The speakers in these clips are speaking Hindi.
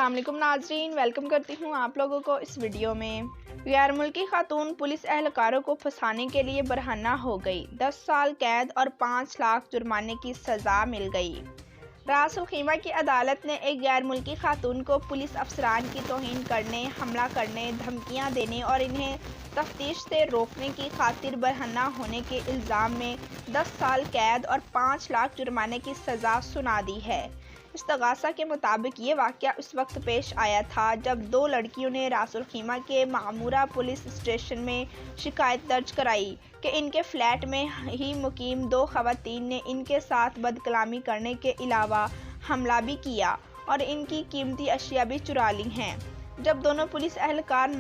अस्सलाम वालेकुम नाजरीन, वेलकम करती हूँ आप लोगों को इस वीडियो में। गैर मुल्की खातून पुलिस एहलकारों को फंसाने के लिए बरहना हो गई। 10 साल कैद और 5 लाख जुर्माने की सज़ा मिल गई। रास अल खीमा की अदालत ने एक गैर मुल्की खातून को पुलिस अफसरान की तौहीन करने, हमला करने, धमकियां देने और इन्हें तफ्तीश से रोकने की खातिर बरहना होने के इल्ज़ाम में 10 साल कैद और 5 लाख जुर्माने की सज़ा सुना दी है। इस्तगासा के मुताबिक ये वाक़या उस वक्त पेश आया था जब 2 लड़कियों ने रास अल खीमा के मामूरा पुलिस स्टेशन में शिकायत दर्ज कराई कि इनके फ्लैट में ही मुकीम 2 ख़वातीन ने इनके साथ बदकलामी करने के अलावा हमला भी किया और इनकी कीमती अशिया भी चुरा ली हैं। जब दोनों पुलिस एहलकार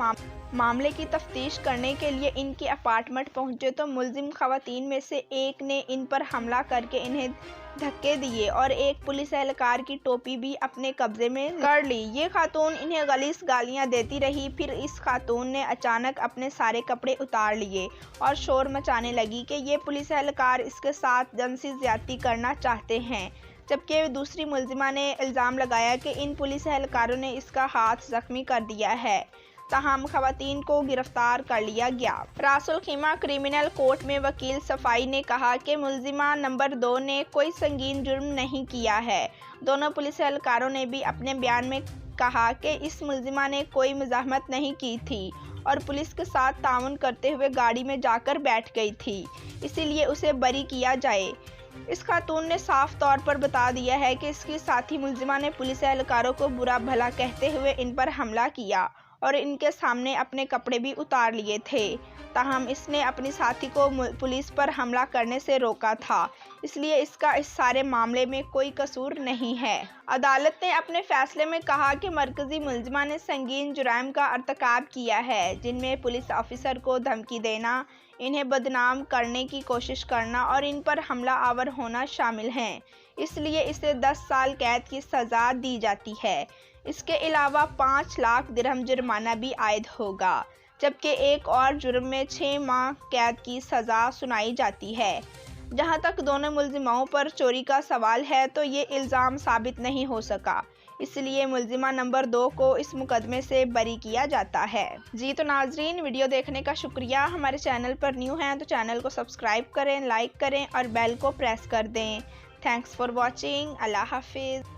मामले की तफ्तीश करने के लिए इनके अपार्टमेंट पहुंचे तो मुल्जिम ख़वातीन में से एक ने इन पर हमला करके इन्हें धक्के दिए और एक पुलिस एहलकार की टोपी भी अपने कब्जे में कर ली। ये खातून इन्हें गलीस गालियां देती रही। फिर इस खातून ने अचानक अपने सारे कपड़े उतार लिए और शोर मचाने लगी कि ये पुलिस एहलकार इसके साथ जिनसी ज़्यादती करना चाहते हैं, जबकि दूसरी मुल्जिमा ने इल्ज़ाम लगाया कि इन पुलिस एहलकारों ने इसका हाथ ज़ख्मी कर दिया है। ताहम ख़वातीन को गिरफ्तार कर लिया गया। रास अल खीमा क्रिमिनल कोर्ट में वकील सफ़ाई ने कहा कि मुल्जिमा नंबर 2 ने कोई संगीन जुर्म नहीं किया है। दोनों पुलिस एहलकारों ने भी अपने बयान में कहा कि इस मुल्जिमा ने कोई मुज़ाहमत नहीं की थी और पुलिस के साथ ताउन करते हुए गाड़ी में जाकर बैठ गई थी, इसीलिए उसे बरी किया जाए। इस खातून ने साफ तौर पर बता दिया है कि इसकी साथी मुल्जिमा ने पुलिस एहलकारों को बुरा भला कहते हुए इन पर हमला किया और इनके सामने अपने कपड़े भी उतार लिए थे। ताहम इसने अपनी साथी को पुलिस पर हमला करने से रोका था, इसलिए इसका इस सारे मामले में कोई कसूर नहीं है। अदालत ने अपने फैसले में कहा कि मरकज़ी मुल्जिमा ने संगीन जुराइम का अर्तकाब किया है, जिनमें पुलिस ऑफिसर को धमकी देना, इन्हें बदनाम करने की कोशिश करना और इन पर हमला आवर होना शामिल हैं। इसलिए इसे 10 साल कैद की सज़ा दी जाती है। इसके अलावा 5 लाख दिरहम जुर्माना भी आयद होगा, जबकि एक और जुर्म में 6 माह कैद की सज़ा सुनाई जाती है। जहां तक दोनों मुल्जिमाओं पर चोरी का सवाल है तो ये इल्ज़ाम साबित नहीं हो सका, इसलिए मुल्जिमा नंबर 2 को इस मुकदमे से बरी किया जाता है। जी तो नाजरीन, वीडियो देखने का शुक्रिया। हमारे चैनल पर न्यू हैं तो चैनल को सब्सक्राइब करें, लाइक करें और बेल को प्रेस कर दें। Thanks for watching. अल्लाह हाफिज़।